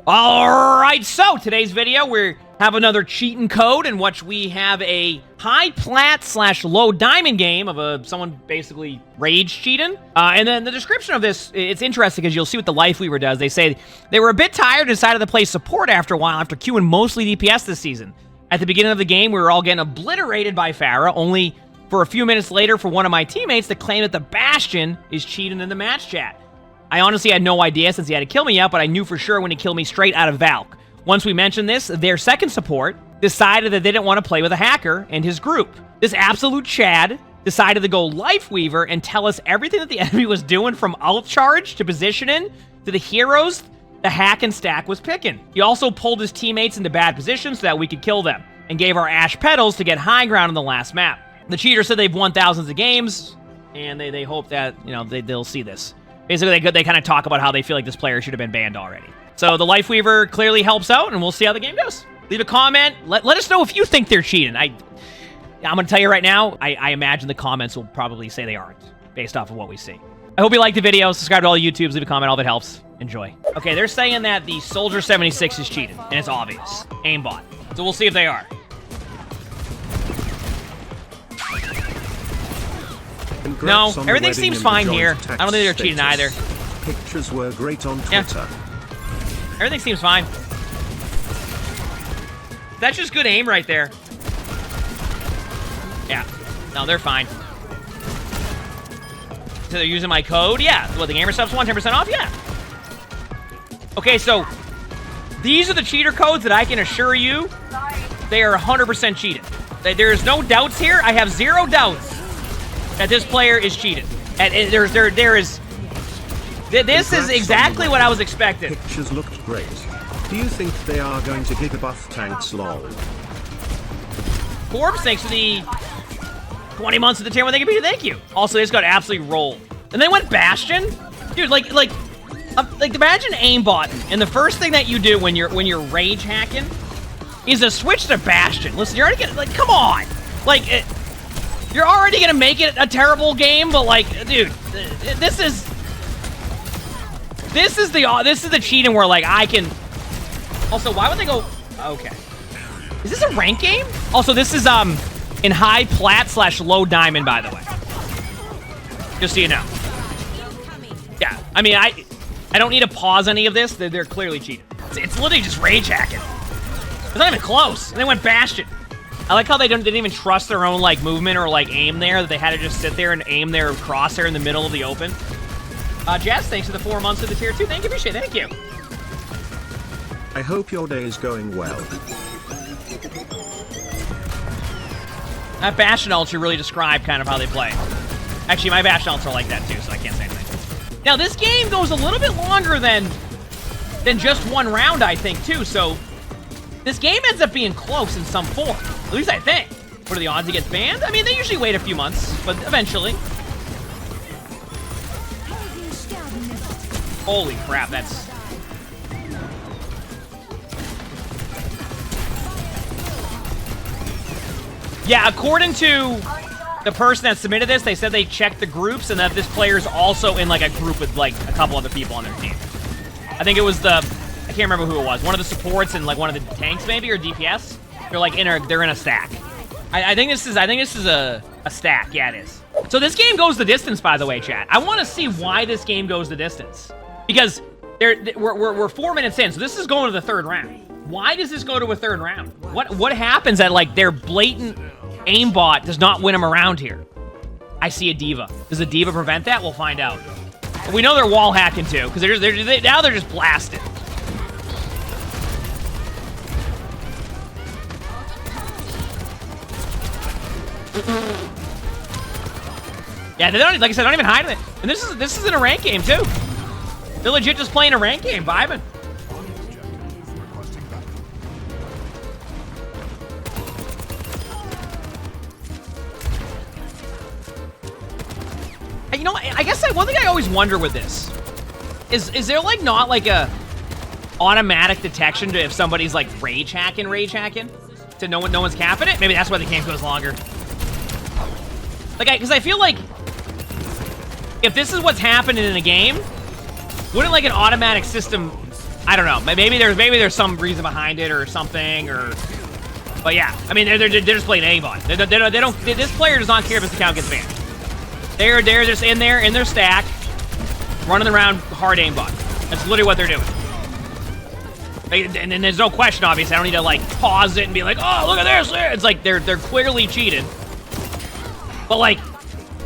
Alright, so today's video, we have another cheating code in which we have a high plat / low diamond game of someone basically rage cheating. And then the description of this, it's interesting because you'll see what the Lifeweaver does. They say they were a bit tired and decided to play support after a while after queuing mostly DPS this season. At the beginning of the game, we were all getting obliterated by Pharah, only for a few minutes later for one of my teammates to claim that the Bastion is cheating in the match chat. I honestly had no idea since he had to kill me out, but I knew for sure when he killed me straight out of Valk. Once we mentioned this, their second support decided that they didn't want to play with a hacker and his group. This absolute Chad decided to go Lifeweaver and tell us everything that the enemy was doing from ult charge to positioning to the heroes the hack and stack was picking. He also pulled his teammates into bad positions so that we could kill them and gave our Ash Petals to get high ground on the last map. The cheater said they've won thousands of games and they hope that, you know, they'll see this. Basically, they kind of talk about how they feel like this player should have been banned already. So the Lifeweaver clearly helps out, and we'll see how the game goes. Leave a comment. Let us know if you think they're cheating. I'm going to tell you right now, I imagine the comments will probably say they aren't, based off of what we see. I hope you liked the video. Subscribe to all the YouTubes. Leave a comment. All of it helps. Enjoy. Okay, they're saying that the Soldier 76 is cheated, and it's obvious. Aimbot. So we'll see if they are. No, everything seems fine here. I don't think they're cheating either. Pictures were great on Twitter. Yeah. Everything seems fine. That's just good aim right there. Yeah. No, they're fine. So they're using my code? Yeah. What, the gamer subs want 10% off? Yeah. Okay, so these are the cheater codes that I can assure you they are 100% cheated. There is no doubts here. I have zero doubts that this player is cheated. And this is exactly what I was expecting. Pictures looked great. Do you think they are going to give a buff tanks lol? Forbes, thanks for the 20 months of the tier 1. Thank you. Also, they just got absolutely rolled. And they went Bastion? Dude, like imagine aimbot, and the first thing that you do when you're rage hacking is to switch to Bastion. Listen, you're already getting, like, come on. Like, you're already gonna make it a terrible game, but like, dude, this is the cheating where like I can. Also, why would they go? Okay, is this a rank game? Also, this is in high plat / low diamond, by the way. Just so you know. Yeah, I mean, I don't need to pause any of this. They're clearly cheating. It's literally just rage hacking. It's not even close. And they went Bastion. I like how they didn't even trust their own like movement or like aim there, that they had to just sit there and aim their crosshair in the middle of the open. Jess, thanks for the 4 months of the tier 2. Thank you, Hiimishie. Thank you. I hope your day is going well. That Bastion ults really describe kind of how they play. Actually, my Bastion ults are like that too, so I can't say anything. Now, this game goes a little bit longer than just one round, I think, too, so this game ends up being close in some form. At least I think. What are the odds he gets banned? I mean, they usually wait a few months, but eventually. Holy crap, that's... Yeah, according to the person that submitted this, they said they checked the groups and that this player is also in like a group with like a couple other people on their team. I think it was I can't remember who it was. One of the supports and like one of the tanks maybe, or DPS. They're like they're in a stack. I think this is a stack. Yeah, it is. So this game goes the distance, by the way, chat. I want to see why this game goes the distance, because we're 4 minutes in, so this is going to the third round. Why does this go to a third round? What happens that like their blatant aimbot does not win them around here? I see a diva. Does a diva prevent that? We'll find out. But we know they're wall hacking too, because now they're just blasted. Yeah, they don't, like I said, don't even hide it. And this is in a rank game too. They're legit just playing a rank game, vibing. You know, I guess one thing I always wonder with this is there like not like a automatic detection to if somebody's like rage hacking to no one's capping it? Maybe that's why the game goes longer. Like, because I feel like if this is what's happening in a game, wouldn't like an automatic system I don't know. Maybe there's some reason behind it or something, or... But yeah, I mean, they're just playing Aimbot. They don't, this player does not care if his account gets banned. They're just in there, in their stack, running around hard Aimbot. That's literally what they're doing. And there's no question, obviously. I don't need to, like, pause it and be like, oh, look at this. It's like, they're clearly cheated. But, like,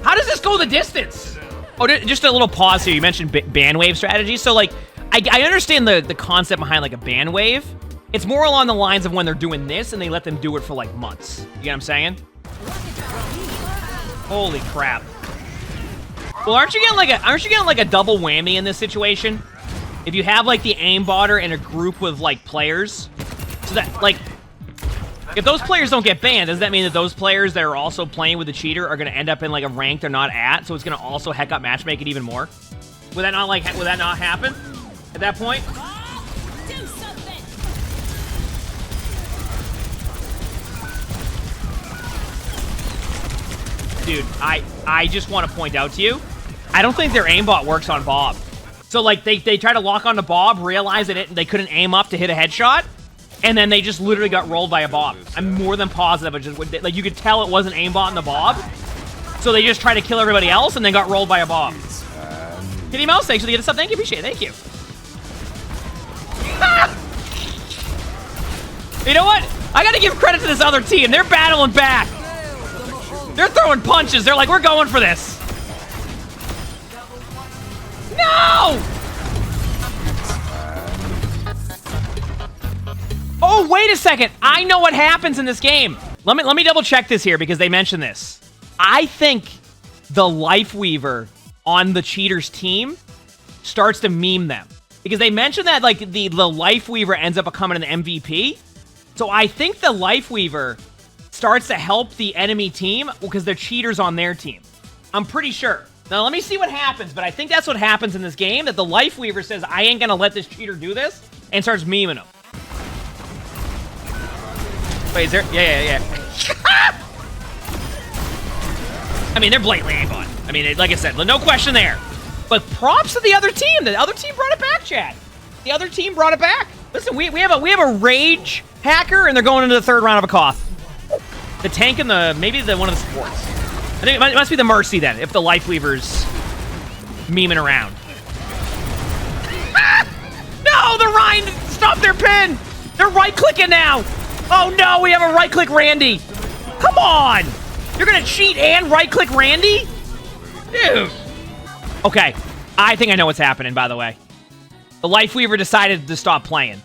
how does this go the distance? Oh, just a little pause here. You mentioned ban wave strategy. So, like, I understand the concept behind, like, a ban wave. It's more along the lines of when they're doing this and they let them do it for, like, months. You get what I'm saying? Holy crap. Well, aren't you getting like a double whammy in this situation? If you have, like, the aimbotter in a group with, like, players, so that, like, if those players don't get banned, does that mean that those players that are also playing with the cheater are going to end up in, like, a rank they're not at, so it's going to also heck up matchmaking even more? Would that not, like, would that not happen at that point? Do something. Dude, I just want to point out to you, I don't think their aimbot works on Bob. So, like, they try to lock onto Bob, realize that they couldn't aim up to hit a headshot, and then they just literally got rolled by a Bob. I'm more than positive. It just, like, you could tell it wasn't aimbot in the Bob, so they just tried to kill everybody else and then got rolled by a Bob. Kitty Mouse, thanks for the sub. Thank you, appreciate it. Thank you. You know what? I gotta give credit to this other team. They're battling back. They're throwing punches. They're like, we're going for this. No! Oh, wait a second. I know what happens in this game. Let me double check this here because they mentioned this. I think the Life Weaver on the cheaters team starts to meme them. Because they mentioned that, like, the Life Weaver ends up becoming an MVP. So I think the Life Weaver starts to help the enemy team because they're cheaters on their team. I'm pretty sure. Now, let me see what happens, but I think that's what happens in this game, that the Life Weaver says, I ain't gonna let this cheater do this, and starts memeing him. Wait, is there? Yeah. I mean, they're blatantly aimbot. I mean, like I said, no question there. But props to the other team. The other team brought it back, chat. The other team brought it back. Listen, we have a rage hacker, and they're going into the third round of a Koth. The tank and maybe one of the supports. I think it must be the Mercy then, if the Life Weaver's memeing around. Ah! No, the Rhine stopped their pin. They're right-clicking now. Oh no, we have a right-click Randy. Come on. You're gonna cheat and right-click Randy? Dude. Okay, I think I know what's happening, by the way. The Life Weaver decided to stop playing.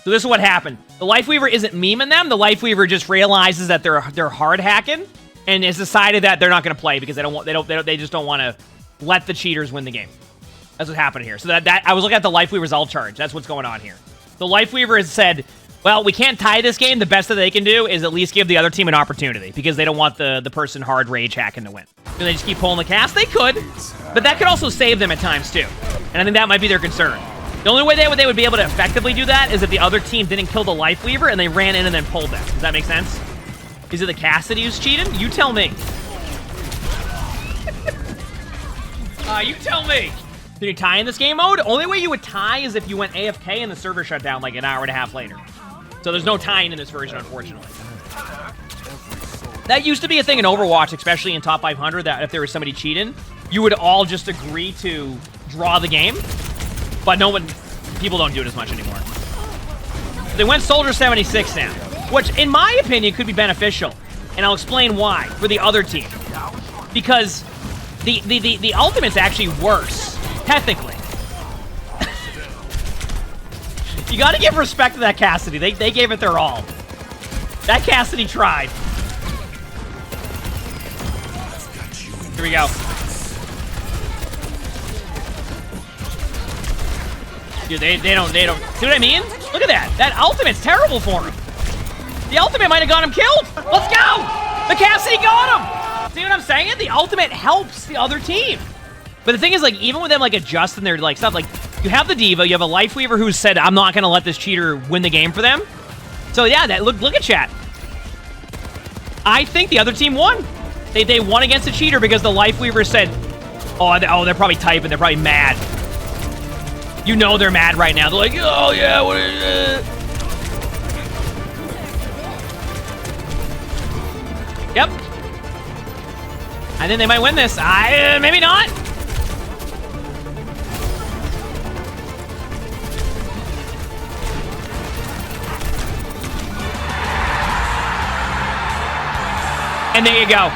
So this is what happened. The Life Weaver isn't memeing them. The Life Weaver just realizes that they're hard hacking and has decided that they're not going to play because they just don't want to let the cheaters win the game. That's what happened here. So that I was looking at the Life Weaver's alt charge. That's what's going on here. The Life Weaver has said, well, we can't tie this game. The best that they can do is at least give the other team an opportunity because they don't want the person hard rage hacking to win. Do they just keep pulling the cast? They could, but that could also save them at times too. And I think that might be their concern. The only way they would be able to effectively do that is if the other team didn't kill the Life Weaver and they ran in and then pulled them. Does that make sense? Is it the Cassidy who's cheating? You tell me. You tell me. Did you tie in this game mode? Only way you would tie is if you went AFK and the server shut down like an hour and a half later. So there's no tying in this version, unfortunately. That used to be a thing in Overwatch, especially in top 500, that if there was somebody cheating, you would all just agree to draw the game. But people don't do it as much anymore. They went Soldier 76 now, which in my opinion could be beneficial. And I'll explain why for the other team. Because the ultimate's actually worse, technically. You gotta give respect to that Cassidy. They gave it their all. That Cassidy tried. Here we go. Dude, they don't. See what I mean? Look at that. That ultimate's terrible for him. The ultimate might have got him killed. Let's go. The Cassidy got him. See what I'm saying? The ultimate helps the other team. But the thing is, like, even with them, like, adjusting their, like, stuff, like, you have the Diva, you have a Life Weaver who said, I'm not going to let this cheater win the game for them. So, yeah, look at chat. I think the other team won. They won against the cheater because the Life Weaver said, oh, they're probably typing. They're probably mad. You know they're mad right now. They're like, oh yeah, what is it? Yep. I think they might win this. Maybe not. And there you go.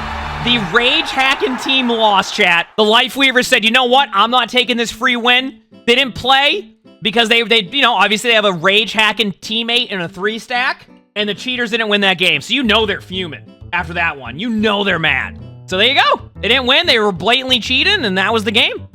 The Rage Hacking team lost, chat. The Life Weavers said, you know what? I'm not taking this free win. They didn't play because they you know, obviously they have a Rage Hacking teammate in a 3-stack, and the cheaters didn't win that game. So you know they're fuming after that one. You know they're mad. So there you go. They didn't win. They were blatantly cheating, and that was the game.